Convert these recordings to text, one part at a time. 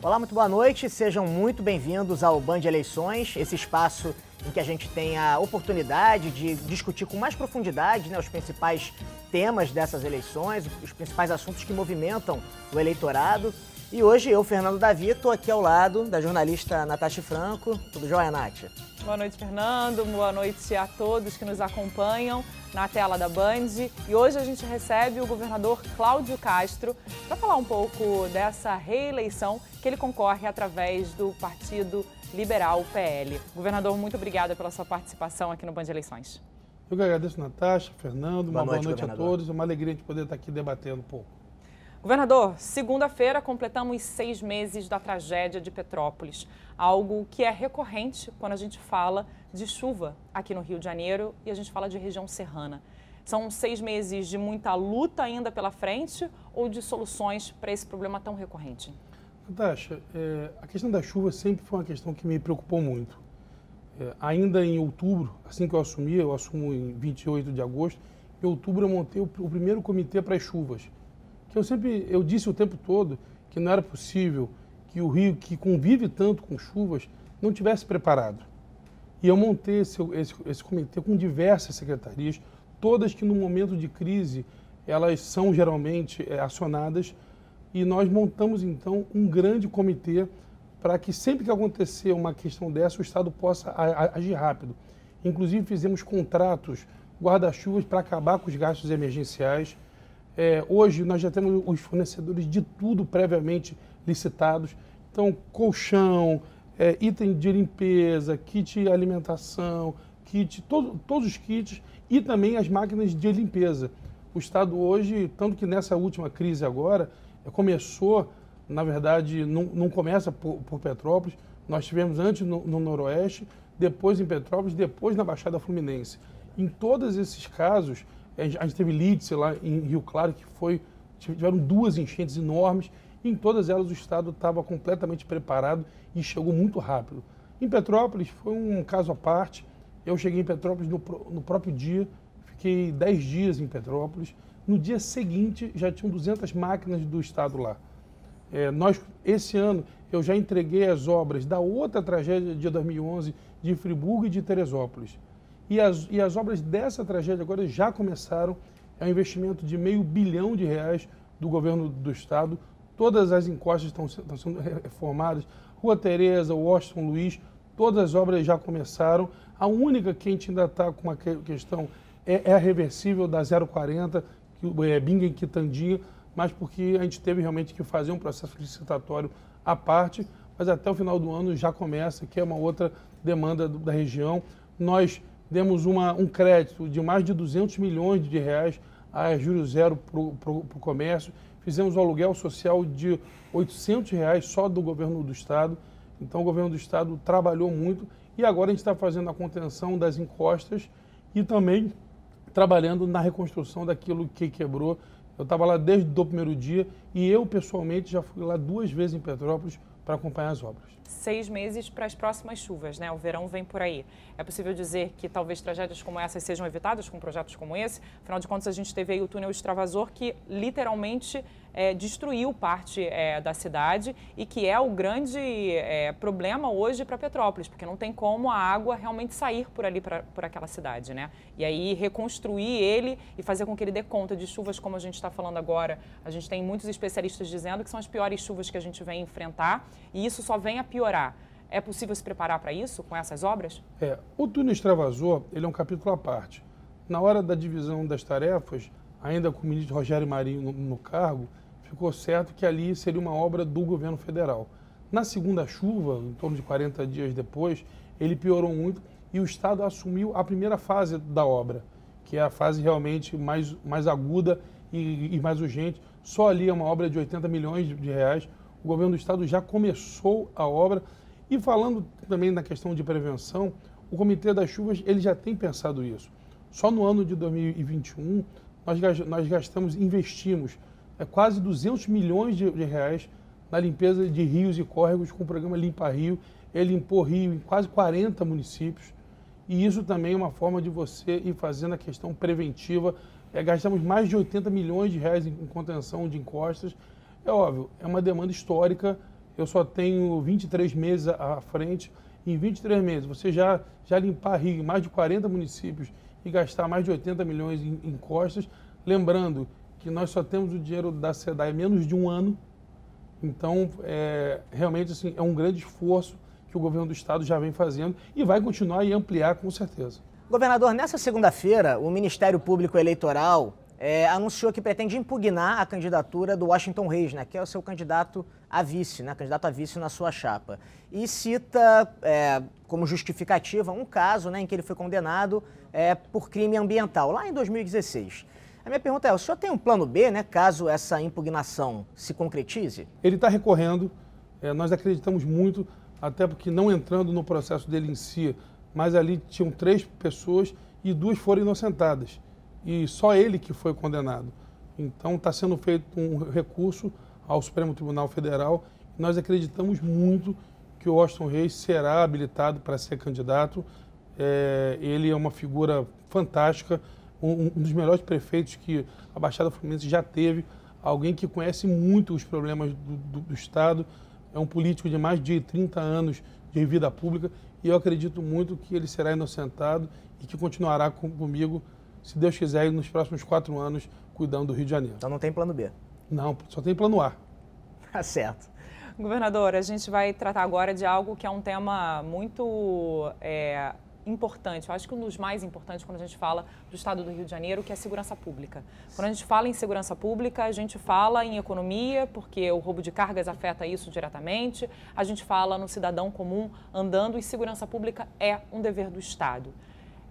Olá, muito boa noite, sejam muito bem-vindos ao Band Eleições, esse espaço em que a gente tem a oportunidade de discutir com mais profundidade, né, os principais temas dessas eleições, os principais assuntos que movimentam o eleitorado. E hoje eu, Fernando Davi, estou aqui ao lado da jornalista Natasha Franco. Tudo jóia, Nath? Boa noite, Fernando. Boa noite a todos que nos acompanham na tela da Band. E hoje a gente recebe o governador Cláudio Castro para falar um pouco dessa reeleição que ele concorre através do Partido Liberal PL. Governador, muito obrigada pela sua participação aqui no Band Eleições. Eu que agradeço, Natasha, Fernando. Boa noite a todos. É uma alegria de poder estar aqui debatendo um pouco. Governador, segunda-feira completamos 6 meses da tragédia de Petrópolis, algo que é recorrente quando a gente fala de chuva aqui no Rio de Janeiro e a gente fala de região serrana. São 6 meses de muita luta ainda pela frente ou de soluções para esse problema tão recorrente? Natasha, a questão da chuva sempre foi uma questão que me preocupou muito. Ainda em outubro, assim que eu assumo em 28 de agosto, em outubro eu montei o primeiro comitê para as chuvas. Eu disse o tempo todo que não era possível que o Rio, que convive tanto com chuvas, não tivesse preparado. E eu montei esse comitê com diversas secretarias, todas que no momento de crise, elas são geralmente acionadas, e nós montamos então um grande comitê para que sempre que acontecer uma questão dessa, o Estado possa agir rápido. Inclusive fizemos contratos guarda-chuvas para acabar com os gastos emergenciais. Hoje nós já temos os fornecedores de tudo previamente licitados, então colchão, item de limpeza, kit alimentação, todos os kits e também as máquinas de limpeza. O Estado hoje, tanto que nessa última crise agora, começou, na verdade, não começa por Petrópolis, nós tivemos antes no Noroeste, depois em Petrópolis, depois na Baixada Fluminense. Em todos esses casos, a gente teve Lídice lá em Rio Claro, tiveram 2 enchentes enormes, e em todas elas o Estado estava completamente preparado e chegou muito rápido. Em Petrópolis foi um caso à parte, eu cheguei em Petrópolis no próprio dia, fiquei 10 dias em Petrópolis, no dia seguinte já tinham 200 máquinas do Estado lá. Esse ano, eu já entreguei as obras da outra tragédia de 2011 de Friburgo e de Teresópolis. E as obras dessa tragédia agora já começaram, é um investimento de R$500 bilhão do governo do Estado, todas as encostas estão sendo reformadas, Rua Tereza, Washington Luiz, todas as obras já começaram, a única que a gente ainda está com uma questão é a reversível da 040, que é Binga e Quitandinha, mas porque a gente teve realmente que fazer um processo licitatório à parte, mas até o final do ano já começa, que é uma outra demanda da região. Nós demos um crédito de mais de R$200 milhões a juros zero para o comércio. Fizemos um aluguel social de R$800 só do governo do Estado. Então o governo do Estado trabalhou muito e agora a gente está fazendo a contenção das encostas e também trabalhando na reconstrução daquilo que quebrou. Eu estava lá desde o primeiro dia e eu pessoalmente já fui lá 2 vezes em Petrópolis para acompanhar as obras. 6 meses para as próximas chuvas, né? O verão vem por aí. É possível dizer que talvez tragédias como essas sejam evitadas com projetos como esse? Afinal de contas, a gente teve aí o túnel extravasor que literalmente destruiu parte da cidade e que é o grande problema hoje para Petrópolis, porque não tem como a água realmente sair por ali, por aquela cidade, né? E aí reconstruir ele e fazer com que ele dê conta de chuvas como a gente está falando agora. A gente tem muitos especialistas dizendo que são as piores chuvas que a gente vem enfrentar e isso só vem a piorar. É possível se preparar para isso com essas obras? O túnel extravasor, ele é um capítulo à parte. Na hora da divisão das tarefas, ainda com o ministro Rogério Marinho no cargo, ficou certo que ali seria uma obra do governo federal. Na segunda chuva, em torno de 40 dias depois, ele piorou muito e o Estado assumiu a primeira fase da obra, que é a fase realmente mais aguda e mais urgente. Só ali é uma obra de R$80 milhões. O governo do Estado já começou a obra. E falando também na questão de prevenção, o Comitê das Chuvas ele já tem pensado isso. Só no ano de 2021, nós investimos quase R$200 milhões na limpeza de rios e córregos com o programa Limpa Rio. Ele limpou rio em quase 40 municípios. E isso também é uma forma de você ir fazendo a questão preventiva. Gastamos mais de R$80 milhões em contenção de encostas. É óbvio, é uma demanda histórica. eu só tenho 23 meses à frente. Em 23 meses, você já limpar a RIG em mais de 40 municípios e gastar mais de 80 milhões em costas, lembrando que nós só temos o dinheiro da SEDAI menos de um ano. Então, realmente, assim, é um grande esforço que o governo do estado já vem fazendo e vai continuar e ampliar com certeza. Governador, nessa segunda-feira, o Ministério Público Eleitoral anunciou que pretende impugnar a candidatura do Washington Reis, né, que é o seu candidato a vice, né, candidato a vice na sua chapa. E cita como justificativa um caso, né, em que ele foi condenado por crime ambiental, lá em 2016. A minha pergunta é, o senhor tem um plano B, né, caso essa impugnação se concretize? Ele está recorrendo, nós acreditamos muito, até porque não entrando no processo dele em si, mas ali tinham 3 pessoas e 2 foram inocentadas. E só ele que foi condenado. Então está sendo feito um recurso ao Supremo Tribunal Federal. Nós acreditamos muito que o Washington Reis será habilitado para ser candidato. Ele é uma figura fantástica, um dos melhores prefeitos que a Baixada Fluminense já teve, alguém que conhece muito os problemas do Estado, é um político de mais de 30 anos de vida pública e eu acredito muito que ele será inocentado e que continuará comigo, se Deus quiser, nos próximos 4 anos, cuidando do Rio de Janeiro. Então não tem plano B? Não, só tem plano A. Tá certo. Governador, a gente vai tratar agora de algo que é um tema muito importante. Eu acho que um dos mais importantes quando a gente fala do estado do Rio de Janeiro, que é a segurança pública. Quando a gente fala em segurança pública, a gente fala em economia, porque o roubo de cargas afeta isso diretamente. A gente fala no cidadão comum andando e segurança pública é um dever do Estado.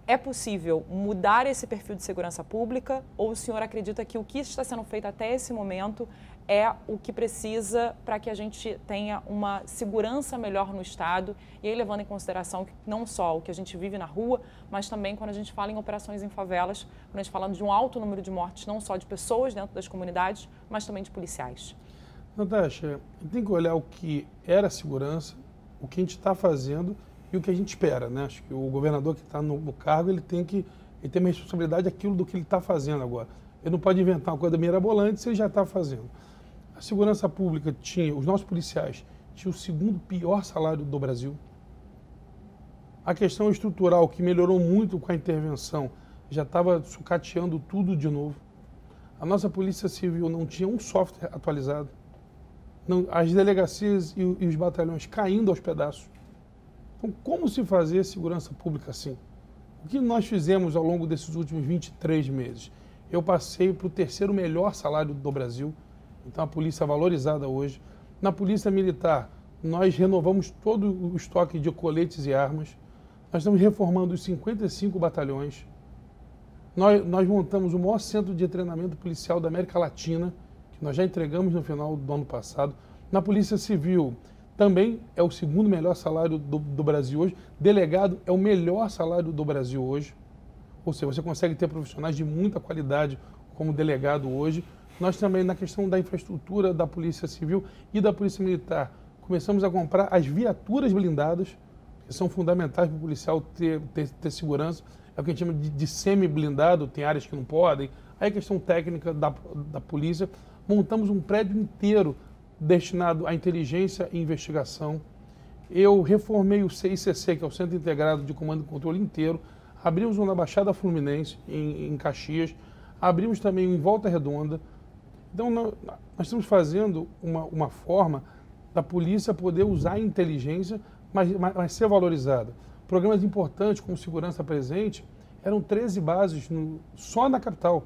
É possível mudar esse perfil de segurança pública ou o senhor acredita que o que está sendo feito até esse momento é o que precisa para que a gente tenha uma segurança melhor no Estado e aí levando em consideração que não só o que a gente vive na rua, mas também quando a gente fala em operações em favelas, quando a gente fala de um alto número de mortes, não só de pessoas dentro das comunidades, mas também de policiais? Natasha, tem que olhar o que era segurança, o que a gente está fazendo e o que a gente espera, né? Acho que o governador que está no cargo, ele tem uma responsabilidade daquilo do que ele está fazendo agora. Ele não pode inventar uma coisa mirabolante se ele já está fazendo. A segurança pública os nossos policiais tinham o 2º pior salário do Brasil. A questão estrutural, que melhorou muito com a intervenção, já estava sucateando tudo de novo. A nossa Polícia Civil não tinha um software atualizado. As delegacias e os batalhões caindo aos pedaços. Então, como se fazer segurança pública assim? O que nós fizemos ao longo desses últimos 23 meses? Eu passei para o 3º melhor salário do Brasil, então a polícia é valorizada hoje. Na Polícia Militar, nós renovamos todo o estoque de coletes e armas. Nós estamos reformando os 55 batalhões. Nós montamos o maior centro de treinamento policial da América Latina, que nós já entregamos no final do ano passado. Na Polícia Civil, também é o 2º melhor salário do Brasil hoje. Delegado é o melhor salário do Brasil hoje. Ou seja, você consegue ter profissionais de muita qualidade como delegado hoje. Nós também, na questão da infraestrutura da Polícia Civil e da Polícia Militar, começamos a comprar as viaturas blindadas, que são fundamentais para o policial ter segurança. É o que a gente chama de semi-blindado, tem áreas que não podem. Aí a questão técnica da polícia. Montamos um prédio inteiro destinado à inteligência e investigação. Eu reformei o CICC, que é o Centro Integrado de Comando e Controle inteiro. Abrimos um na Baixada Fluminense, em Caxias. Abrimos também um em Volta Redonda. Então, nós estamos fazendo uma forma da polícia poder usar a inteligência, mas ser valorizada. Programas importantes como Segurança Presente, eram 13 bases só na capital.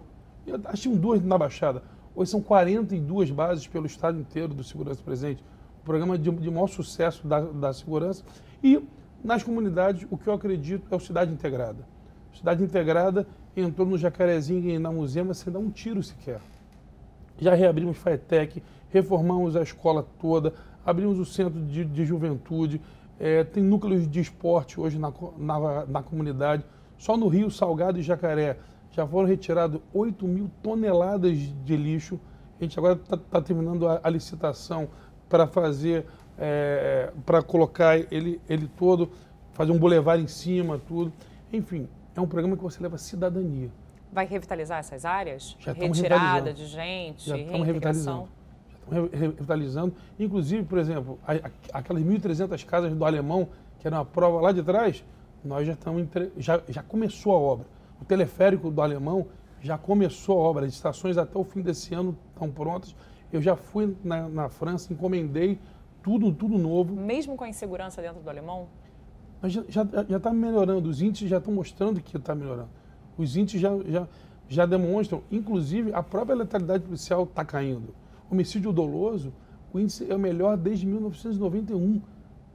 Acho que tinham 2 na Baixada. Hoje são 42 bases pelo estado inteiro do Segurança Presente. Um programa de maior sucesso da segurança. E nas comunidades, o que eu acredito é o Cidade Integrada. Cidade Integrada entrou no Jacarezinho e na Muzema sem dar um tiro sequer. Já reabrimos FATEC, reformamos a escola toda, abrimos o centro de juventude, tem núcleos de esporte hoje na comunidade. Só no Rio Salgado e Jacaré já foram retiradas 8.000 toneladas de lixo. A gente agora está terminando a licitação para fazer, para colocar ele todo, fazer um bulevar em cima, tudo. Enfim, é um programa que você leva cidadania. Vai revitalizar essas áreas? Já estamos retirada de gente, já estamos revitalizando. revitalizando. Inclusive, por exemplo, aquelas 1.300 casas do Alemão, que era uma prova lá de trás, nós já começou a obra. O teleférico do Alemão já começou a obra. As estações até o fim desse ano estão prontas. Eu já fui na França, encomendei tudo novo. Mesmo com a insegurança dentro do Alemão? Mas já está melhorando, os índices já estão mostrando que está melhorando. Os índices já demonstram, inclusive a própria letalidade policial está caindo. Homicídio doloso, o índice é o melhor desde 1991.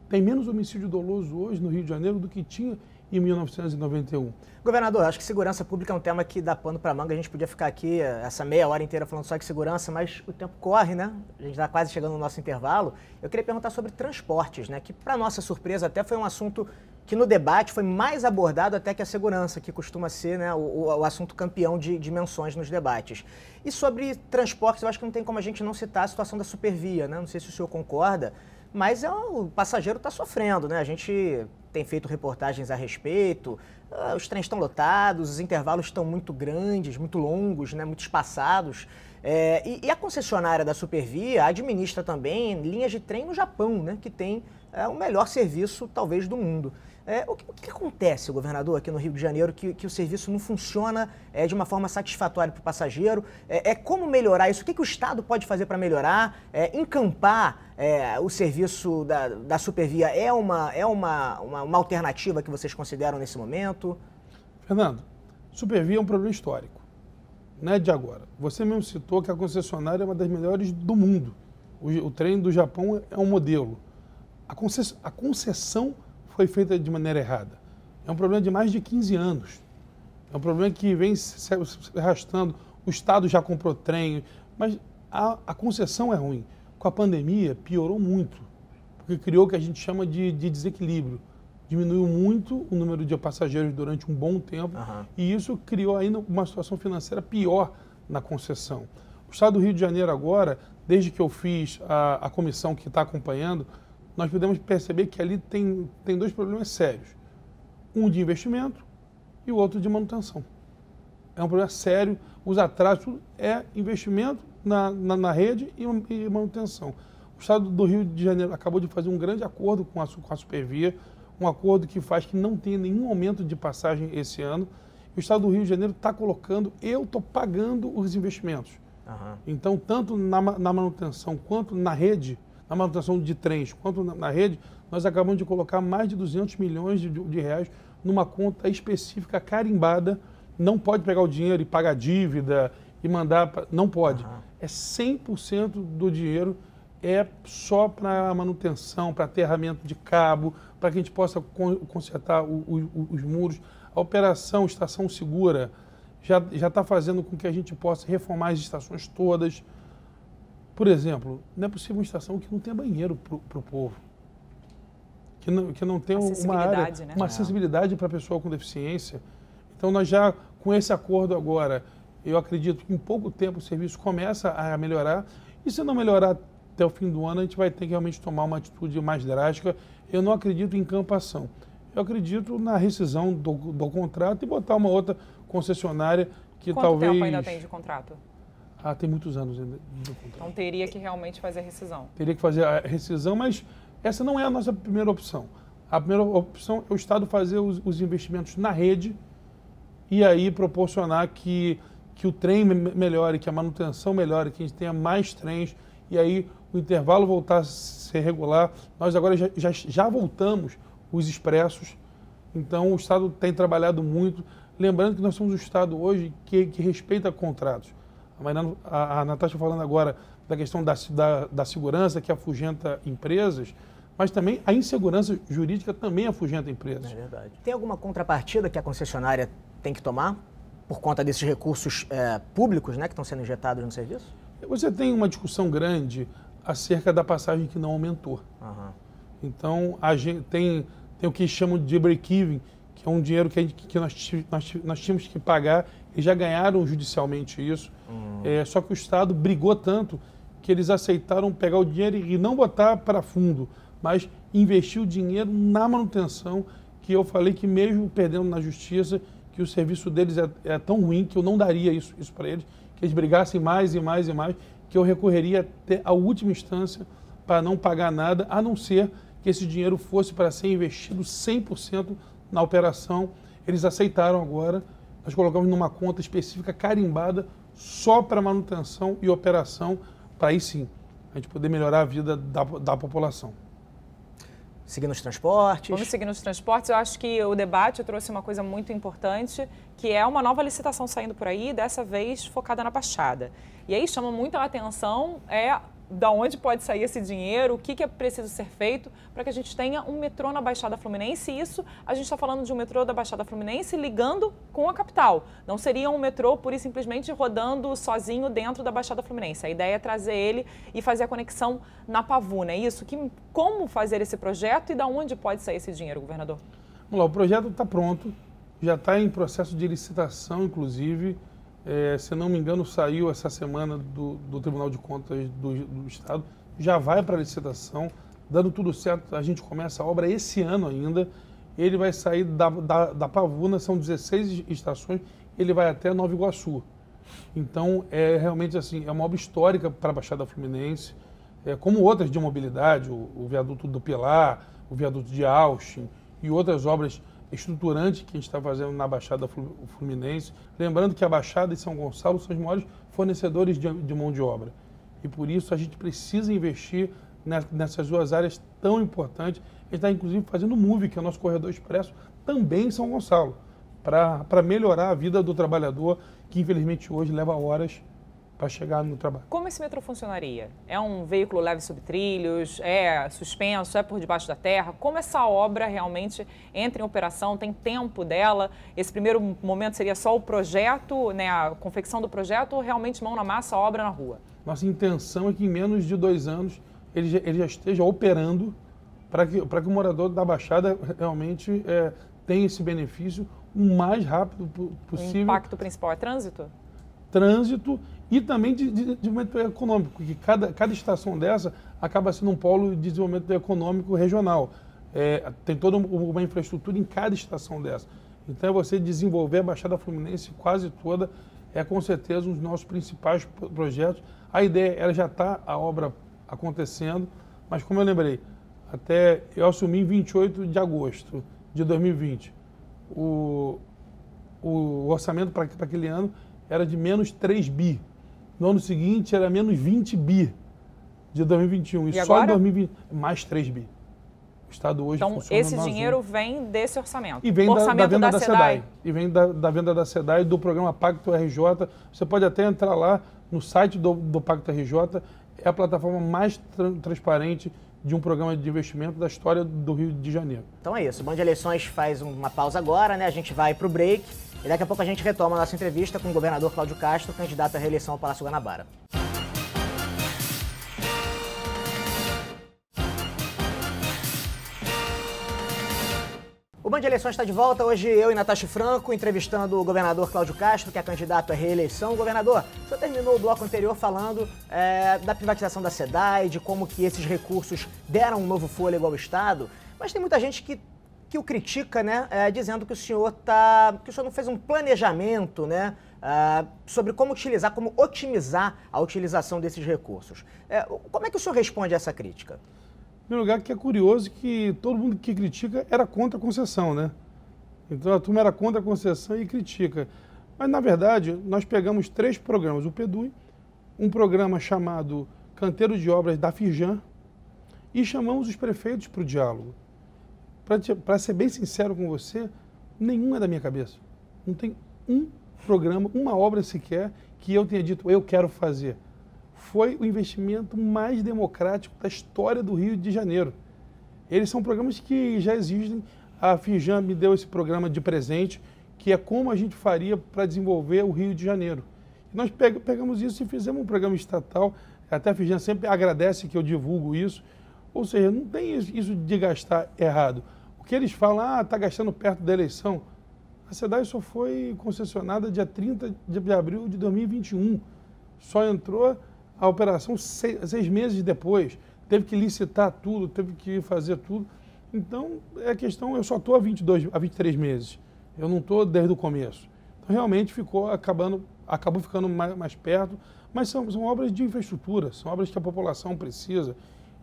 Tem menos homicídio doloso hoje no Rio de Janeiro do que tinha em 1991. Governador, acho que segurança pública é um tema que dá pano para manga. A gente podia ficar aqui essa meia hora inteira falando só de segurança, mas o tempo corre, né? A gente está quase chegando no nosso intervalo. Eu queria perguntar sobre transportes, né? Que, para nossa surpresa, até foi um assunto que no debate foi mais abordado até que a segurança, que costuma ser, né, o assunto campeão de dimensões nos debates. E sobre transportes, eu acho que não tem como a gente não citar a situação da Supervia, né? Não sei se o senhor concorda, mas o passageiro está sofrendo, né? A gente tem feito reportagens a respeito, os trens estão lotados, os intervalos estão muito grandes, muito longos, né? Muito espaçados. E a concessionária da Supervia administra também linhas de trem no Japão, né? Que tem o melhor serviço, talvez, do mundo. O que acontece, governador, aqui no Rio de Janeiro, que o serviço não funciona de uma forma satisfatória para o passageiro? Como melhorar isso? O que o Estado pode fazer para melhorar? Encampar o serviço da Supervia é uma alternativa que vocês consideram nesse momento? Fernando, Supervia é um problema histórico, não é de agora. Você mesmo citou que a concessionária é uma das melhores do mundo. O trem do Japão é um modelo. A concessão foi feita de maneira errada. É um problema de mais de 15 anos. É um problema que vem se arrastando. O Estado já comprou trem, mas a concessão é ruim. Com a pandemia, piorou muito, porque criou o que a gente chama de desequilíbrio. Diminuiu muito o número de passageiros durante um bom tempo, e isso criou ainda uma situação financeira pior na concessão. O Estado do Rio de Janeiro agora, desde que eu fiz a comissão que está acompanhando, nós podemos perceber que ali tem dois problemas sérios. Um de investimento e o outro de manutenção. É um problema sério. Os atrasos é investimento na rede e manutenção. O Estado do Rio de Janeiro acabou de fazer um grande acordo com a Supervia, um acordo que faz que não tenha nenhum aumento de passagem esse ano. O Estado do Rio de Janeiro está colocando, eu estou pagando os investimentos. Então, tanto na manutenção quanto na rede, na manutenção de trens, quanto na rede, nós acabamos de colocar mais de 200 milhões de reais numa conta específica, carimbada. Não pode pegar o dinheiro e pagar dívida e mandar... Não pode. É 100% do dinheiro é só para manutenção, para aterramento de cabo, para que a gente possa consertar os muros. A operação Estação Segura já está fazendo com que a gente possa reformar as estações todas. Por exemplo, não é possível uma estação que não tenha banheiro para o povo, que não tenha uma área, né? Uma acessibilidade para a pessoa com deficiência. Então, nós já, com esse acordo agora, eu acredito que em pouco tempo o serviço começa a melhorar, e se não melhorar até o fim do ano, a gente vai ter que realmente tomar uma atitude mais drástica. Eu não acredito em campação. Eu acredito na rescisão do contrato e botar uma outra concessionária que talvez... Quanto tempo ainda tem de contrato? Tem muitos anos ainda de contrato. Então teria que realmente fazer a rescisão. Teria que fazer a rescisão, mas essa não é a nossa primeira opção. A primeira opção é o Estado fazer os investimentos na rede e aí proporcionar que o trem melhore, que a manutenção melhore, que a gente tenha mais trens e aí o intervalo voltar a ser regular. Nós agora já voltamos os expressos, então o Estado tem trabalhado muito. Lembrando que nós somos um Estado hoje que respeita contratos. A Natasha falando agora da questão da segurança que afugenta empresas, mas também a insegurança jurídica também afugenta empresas. É verdade. Tem alguma contrapartida que a concessionária tem que tomar por conta desses recursos públicos, né, que estão sendo injetados no serviço? Você tem uma discussão grande acerca da passagem que não aumentou. Então, a gente tem o que chamam de break-even, que é um dinheiro que nós tínhamos que pagar, e já ganharam judicialmente isso. Só que o Estado brigou tanto que eles aceitaram pegar o dinheiro e não botar para fundo, mas investir o dinheiro na manutenção, que eu falei que mesmo perdendo na justiça, que o serviço deles é tão ruim que eu não daria isso para eles, que eles brigassem mais e mais e mais, que eu recorreria até a última instância para não pagar nada, a não ser que esse dinheiro fosse para ser investido 100% na operação. Eles aceitaram agora, nós colocamos numa conta específica carimbada só para manutenção e operação, para aí sim a gente poder melhorar a vida da população. Seguindo os transportes. Vamos seguir nos transportes. Eu acho que o debate trouxe uma coisa muito importante, que é uma nova licitação saindo por aí, dessa vez focada na Baixada. E aí chama muito a atenção da onde pode sair esse dinheiro, o que é preciso ser feito para que a gente tenha um metrô na Baixada Fluminense. E isso, a gente está falando de um metrô da Baixada Fluminense ligando com a capital. Não seria um metrô pura e simplesmente rodando sozinho dentro da Baixada Fluminense. A ideia é trazer ele e fazer a conexão na Pavuna. É isso? Como fazer esse projeto e da onde pode sair esse dinheiro, governador? Vamos lá, o projeto está pronto, já está em processo de licitação, inclusive. Se não me engano, saiu essa semana do Tribunal de Contas do Estado, já vai para a licitação, dando tudo certo, a gente começa a obra esse ano ainda. Ele vai sair da Pavuna, são 16 estações, ele vai até Nova Iguaçu. Então, realmente assim, é uma obra histórica para a Baixada Fluminense, como outras de mobilidade, o viaduto do Pilar, o viaduto de Austin e outras obras estruturante que a gente está fazendo na Baixada Fluminense. Lembrando que a Baixada e São Gonçalo são os maiores fornecedores de mão de obra. E por isso a gente precisa investir nessas duas áreas tão importantes. A gente está inclusive fazendo o MOVE, que é o nosso corredor expresso, também em São Gonçalo, para melhorar a vida do trabalhador, que infelizmente hoje leva horas para chegar no trabalho. Como esse metrô funcionaria? É um veículo leve sobre trilhos? É suspenso? É por debaixo da terra? Como essa obra realmente entra em operação? Tem tempo dela? Esse primeiro momento seria só o projeto, né, a confecção do projeto, ou realmente mão na massa, a obra na rua? Nossa intenção é que em menos de 2 anos ele já esteja operando para que o morador da Baixada realmente tenha esse benefício o mais rápido possível. O impacto principal é trânsito? Trânsito e também de desenvolvimento econômico, porque cada estação dessa acaba sendo um polo de desenvolvimento econômico regional. Tem toda uma infraestrutura em cada estação dessa. Então, você desenvolver a Baixada Fluminense quase toda é com certeza um dos nossos principais projetos. A ideia, ela já está a obra acontecendo, mas como eu lembrei, até eu assumi em 28 de agosto de 2020. O orçamento para aquele ano era de menos 3 bi. No ano seguinte era menos 20 bi de 2021. E só em 2020, mais 3 bi. O Estado hoje então, funciona esse dinheiro vem desse orçamento? E vem orçamento da venda da SEDAI. E vem da venda da SEDAI, do programa Pacto RJ. Você pode até entrar lá no site do Pacto RJ. É a plataforma mais transparente de um programa de investimento da história do Rio de Janeiro. Então é isso. O Band Eleições faz uma pausa agora, né? A gente vai para o break e daqui a pouco a gente retoma a nossa entrevista com o governador Cláudio Castro, candidato à reeleição ao Palácio Guanabara. O Band Eleições está de volta. Hoje eu e Natasha Franco entrevistando o governador Cláudio Castro, que é candidato à reeleição. Governador, o senhor terminou o bloco anterior falando da privatização da SEDAI, de como que esses recursos deram um novo fôlego ao Estado, mas tem muita gente que o critica, né, dizendo que o senhor não fez um planejamento, né, sobre como otimizar a utilização desses recursos. Como é que o senhor responde a essa crítica? Em primeiro lugar, que é curioso que todo mundo que critica era contra a concessão, né? Então a turma era contra a concessão e critica. Mas, na verdade, nós pegamos 3 programas, o PEDUI, um programa chamado Canteiro de Obras da Firjan, e chamamos os prefeitos para o diálogo. Para ser bem sincero com você, nenhum é da minha cabeça. Não tem um programa, uma obra sequer que eu tenha dito, eu quero fazer. Foi o investimento mais democrático da história do Rio de Janeiro. Eles são programas que já existem. A Firjan me deu esse programa de presente, que é como a gente faria para desenvolver o Rio de Janeiro. E nós pegamos isso e fizemos um programa estatal. Até a Firjan sempre agradece que eu divulgo isso. Ou seja, não tem isso de gastar errado. O que eles falam, está gastando perto da eleição. A SEDAI só foi concessionada dia 30 de abril de 2021. Só entrou a operação 6 meses depois. Teve que licitar tudo, teve que fazer tudo. Então, eu só estou há 23 meses. Eu não estou desde o começo. Então, realmente ficou acabando acabou ficando mais perto, mas são obras de infraestrutura, são obras que a população precisa.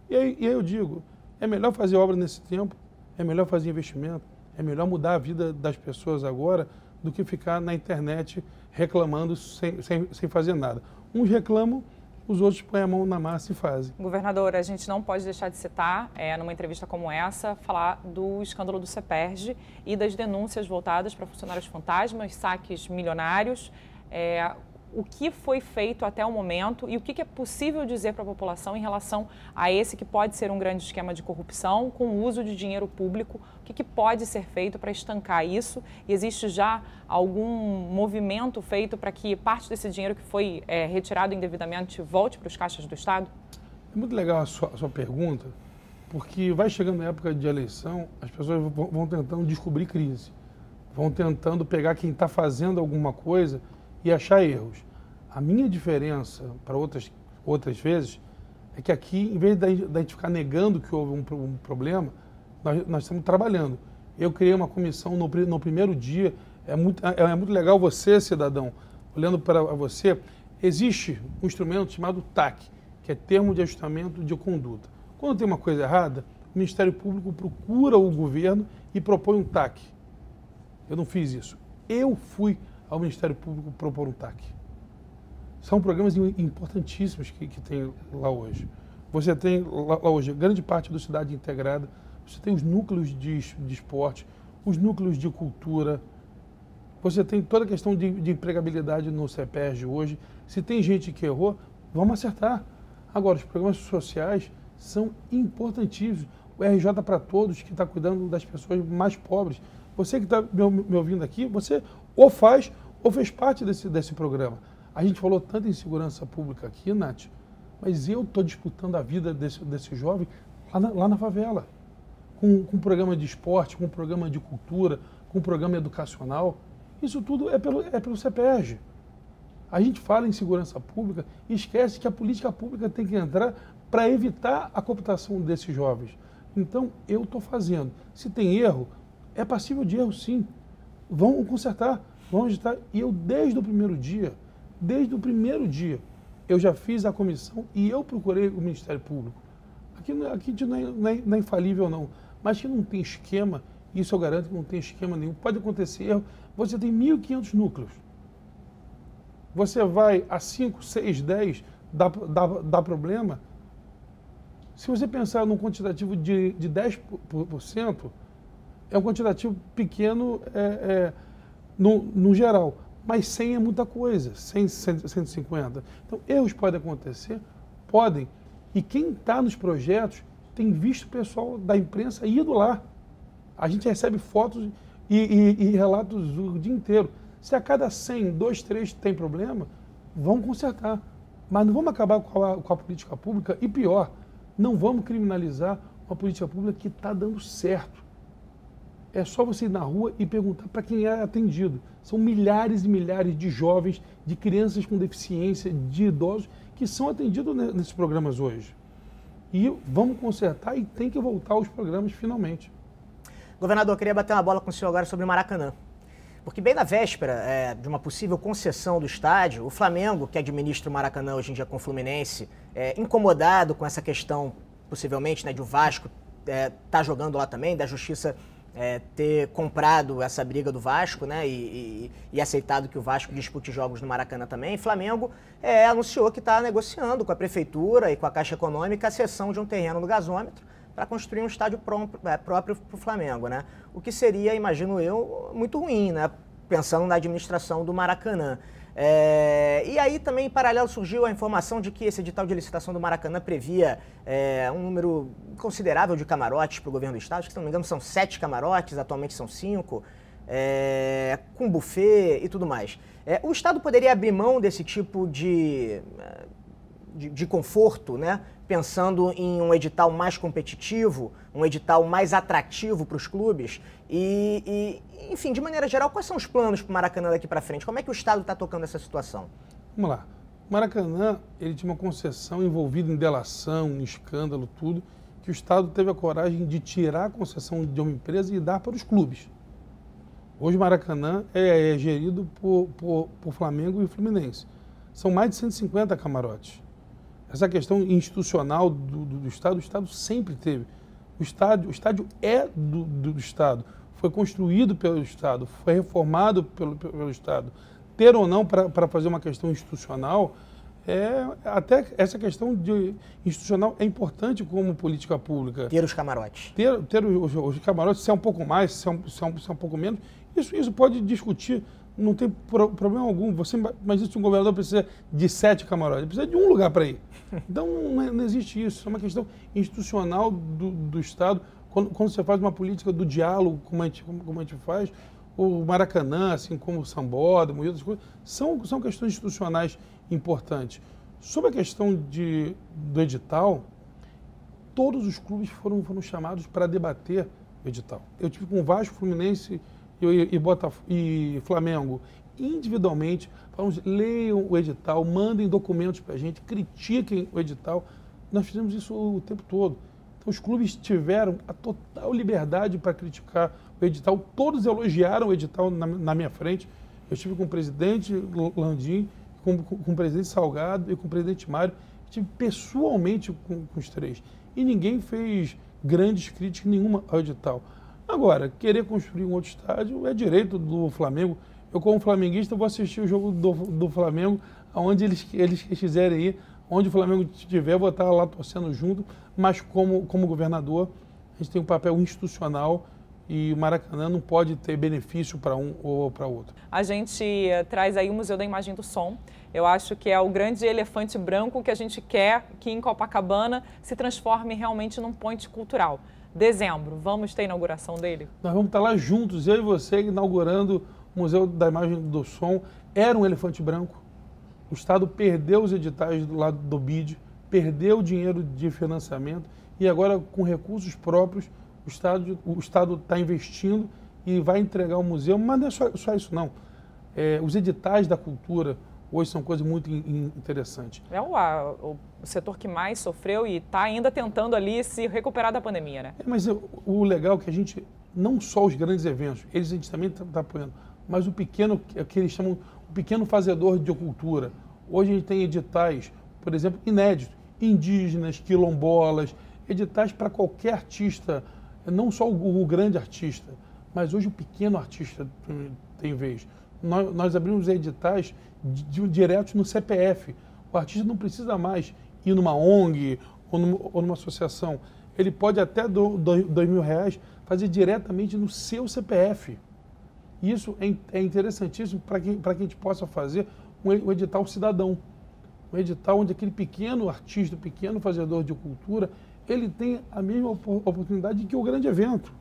E aí eu digo, é melhor fazer obra nesse tempo, é melhor fazer investimento, é melhor mudar a vida das pessoas agora do que ficar na internet reclamando sem fazer nada. Uns reclamam, os outros põem a mão na massa e fazem. Governador, a gente não pode deixar de citar, numa entrevista como essa, falar do escândalo do CEPERJ e das denúncias voltadas para funcionários fantasmas, saques milionários. O que foi feito até o momento e o que é possível dizer para a população em relação a esse que pode ser um grande esquema de corrupção com o uso de dinheiro público? O que pode ser feito para estancar isso? E existe já algum movimento feito para que parte desse dinheiro que foi retirado indevidamente volte para os caixas do Estado? É muito legal a sua pergunta, porque vai chegando a época de eleição, as pessoas vão tentando descobrir crise, vão tentando pegar quem está fazendo alguma coisa e achar erros. A minha diferença para outras vezes é que aqui, em vez da gente ficar negando que houve um problema, nós estamos trabalhando. Eu criei uma comissão no primeiro dia. É muito legal você, cidadão, olhando para você. Existe um instrumento chamado TAC, que é Termo de Ajustamento de Conduta. Quando tem uma coisa errada, o Ministério Público procura o governo e propõe um TAC. Eu não fiz isso. Eu fui ao Ministério Público propor um TAC. São programas importantíssimos que tem lá hoje. Você tem lá hoje grande parte do Cidade Integrada, você tem os núcleos de esporte, os núcleos de cultura, você tem toda a questão de empregabilidade no CEPERJ hoje. Se tem gente que errou, vamos acertar. Agora, os programas sociais são importantíssimos. O RJ para Todos, que está cuidando das pessoas mais pobres. Você que está me ouvindo aqui, você ou faz ou fez parte desse programa. A gente falou tanto em segurança pública aqui, Nath, mas eu estou disputando a vida desse jovem lá na favela. Com um programa de esporte, com um programa de cultura, com um programa educacional. Isso tudo é pelo CEPERJ. A gente fala em segurança pública e esquece que a política pública tem que entrar para evitar a cooptação desses jovens. Então, eu estou fazendo. Se tem erro, é passível de erro, sim. Vamos consertar, vamos ajustar. E eu, desde o primeiro dia, eu já fiz a comissão e eu procurei o Ministério Público. Aqui não é infalível, não. Mas que não tem esquema, isso eu garanto que não tem esquema nenhum. Pode acontecer erro. Você tem 1.500 núcleos. Você vai a 5, 6, 10, dá problema. Se você pensar num quantitativo de 10%, é um quantitativo pequeno no geral. Mas 100 é muita coisa, 100, 150. Então, erros podem acontecer? Podem. E quem está nos projetos tem visto o pessoal da imprensa indo lá. A gente recebe fotos e relatos o dia inteiro. Se a cada 100, 2, 3 tem problema, vamos consertar. Mas não vamos acabar com a política pública e pior, não vamos criminalizar uma política pública que está dando certo. É só você ir na rua e perguntar para quem é atendido. São milhares e milhares de jovens, de crianças com deficiência, de idosos, que são atendidos nesses programas hoje. E vamos consertar e tem que voltar aos programas finalmente. Governador, eu queria bater uma bola com o senhor agora sobre o Maracanã. Porque bem na véspera de uma possível concessão do estádio, o Flamengo, que administra o Maracanã hoje em dia com o Fluminense, incomodado com essa questão, possivelmente, de o Vasco tá jogando lá também, da Justiça ter comprado essa briga do Vasco, né, e aceitado que o Vasco dispute jogos no Maracanã também, Flamengo anunciou que está negociando com a Prefeitura e com a Caixa Econômica a cessão de um terreno no gasômetro para construir um estádio próprio para o Flamengo, né? O que seria, imagino eu, muito ruim, né, pensando na administração do Maracanã. E aí também, em paralelo, surgiu a informação de que esse edital de licitação do Maracanã previa um número considerável de camarotes para o governo do estado, que, se não me engano, são 7 camarotes, atualmente são 5, com buffet e tudo mais. O estado poderia abrir mão desse tipo de conforto, né? Pensando em um edital mais competitivo, um edital mais atrativo para os clubes enfim, de maneira geral, quais são os planos para o Maracanã daqui para frente? Como é que o Estado está tocando essa situação? Vamos lá. O Maracanã, ele tinha uma concessão envolvida em delação, em escândalo, tudo, que o Estado teve a coragem de tirar a concessão de uma empresa e dar para os clubes. Hoje o Maracanã é gerido por Flamengo e Fluminense. São mais de 150 camarotes. Essa questão institucional do Estado, o Estado sempre teve. O estádio é do Estado, foi construído pelo Estado, foi reformado pelo Estado. Ter ou não para fazer uma questão institucional, até essa questão institucional é importante como política pública. Ter os camarotes. Ter os camarotes, se é um pouco mais, se é um pouco menos, isso pode discutir, não tem problema algum. Mas se um governador precisa de 7 camarotes, ele precisa de um lugar para ir. Então não existe isso, é uma questão institucional do Estado. Quando você faz uma política do diálogo, como a gente faz, o Maracanã, assim como o Sambódromo e outras coisas, são questões institucionais importantes. Sobre a questão do edital, todos os clubes foram chamados para debater o edital. Eu tive com o Vasco, Fluminense e Flamengo, individualmente, falamos, leiam o edital, mandem documentos para a gente, critiquem o edital. Nós fizemos isso o tempo todo. Então, os clubes tiveram a total liberdade para criticar o edital. Todos elogiaram o edital na minha frente. Eu estive com o presidente Landim, com o presidente Salgado e com o presidente Mário. Estive pessoalmente com os 3. E ninguém fez grandes críticas nenhuma ao edital. Agora, querer construir um outro estádio é direito do Flamengo. Eu, como flamenguista, vou assistir o jogo do Flamengo aonde eles quiserem ir. Onde o Flamengo estiver, vou estar lá torcendo junto, mas como governador, a gente tem um papel institucional e o Maracanã não pode ter benefício para um ou para outro. A gente traz aí o Museu da Imagem do Som. Eu acho que é o grande elefante branco que a gente quer que em Copacabana se transforme realmente num ponte cultural. Dezembro, vamos ter a inauguração dele? Nós vamos estar lá juntos, eu e você, inaugurando o Museu da Imagem do Som. Era um elefante branco. O Estado perdeu os editais do lado do BID, perdeu o dinheiro de financiamento e agora, com recursos próprios, o Estado está investindo e vai entregar o museu. Mas não é só isso, não. Os editais da cultura hoje são coisas muito interessantes. É o setor que mais sofreu e está ainda tentando ali se recuperar da pandemia, né? Mas o legal é que a gente, não só os grandes eventos, a gente também está apoiando, mas o pequeno, que eles chamam o pequeno fazedor de cultura. Hoje a gente tem editais, por exemplo, inéditos, indígenas, quilombolas, editais para qualquer artista, não só o grande artista, mas hoje o pequeno artista tem vez. Nós abrimos editais diretos no CPF. O artista não precisa mais ir numa ONG ou numa associação. Ele pode até R$2.000 fazer diretamente no seu CPF. Isso é interessantíssimo para que a gente possa fazer um edital cidadão. Um edital onde aquele pequeno artista, pequeno fazedor de cultura, ele tem a mesma oportunidade que o grande evento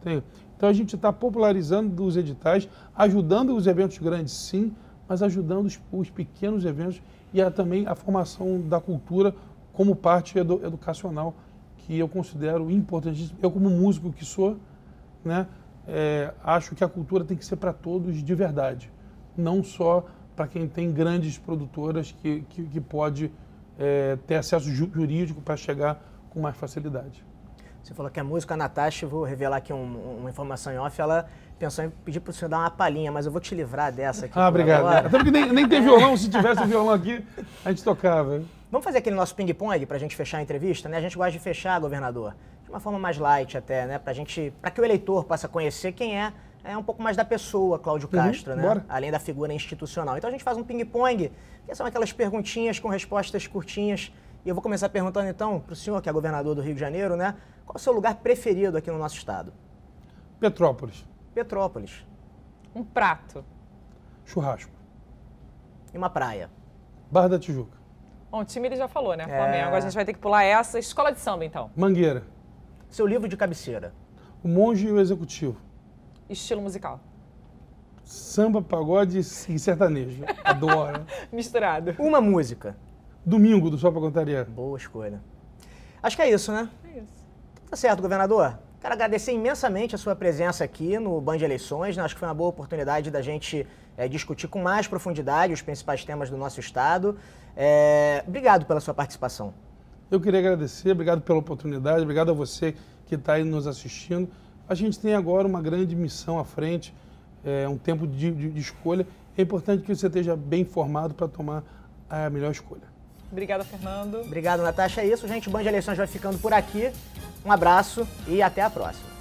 tem. Então a gente está popularizando os editais, ajudando os eventos grandes, sim, mas ajudando os pequenos eventos e também a formação da cultura como parte educacional, que eu considero importantíssimo. Eu, como músico que sou, né, acho que a cultura tem que ser para todos de verdade, não só para quem tem grandes produtoras que pode ter acesso jurídico para chegar com mais facilidade. Você falou que a música, a Natasha, vou revelar aqui uma informação em off, ela pensou em pedir para o senhor dar uma palhinha, mas eu vou te livrar dessa aqui. Obrigado. Até porque nem tem violão, se tivesse um violão aqui, a gente tocava. Vamos fazer aquele nosso ping-pong para a gente fechar a entrevista, né? A gente gosta de fechar, governador, de uma forma mais light até, né? Para que o eleitor possa conhecer quem é um pouco mais da pessoa, Cláudio Castro, né? Bora. Além da figura institucional. Então a gente faz um ping-pong, que são aquelas perguntinhas com respostas curtinhas. E eu vou começar perguntando então para o senhor, que é governador do Rio de Janeiro, né? Qual é o seu lugar preferido aqui no nosso estado? Petrópolis. Petrópolis. Um prato. Churrasco. E uma praia? Barra da Tijuca. Bom, o time ele já falou, né? Flamengo, a gente vai ter que pular essa. Escola de samba, então. Mangueira. Seu livro de cabeceira? O Monge e o Executivo. Estilo musical. Samba, pagode e sertanejo. Adoro. Misturado. Uma música? Domingo, do Sol pra Contaria. Boa escolha. Acho que é isso, né? É isso. Tá certo, governador. Quero agradecer imensamente a sua presença aqui no Band Eleições, né? Acho que foi uma boa oportunidade da gente discutir com mais profundidade os principais temas do nosso estado. Obrigado pela sua participação. Eu queria agradecer, obrigado pela oportunidade, obrigado a você que está aí nos assistindo. A gente tem agora uma grande missão à frente, é um tempo de escolha. É importante que você esteja bem informado para tomar a melhor escolha. Obrigada, Fernando. Obrigado, Natasha. É isso, gente. O Band de Eleições vai ficando por aqui. Um abraço e até a próxima.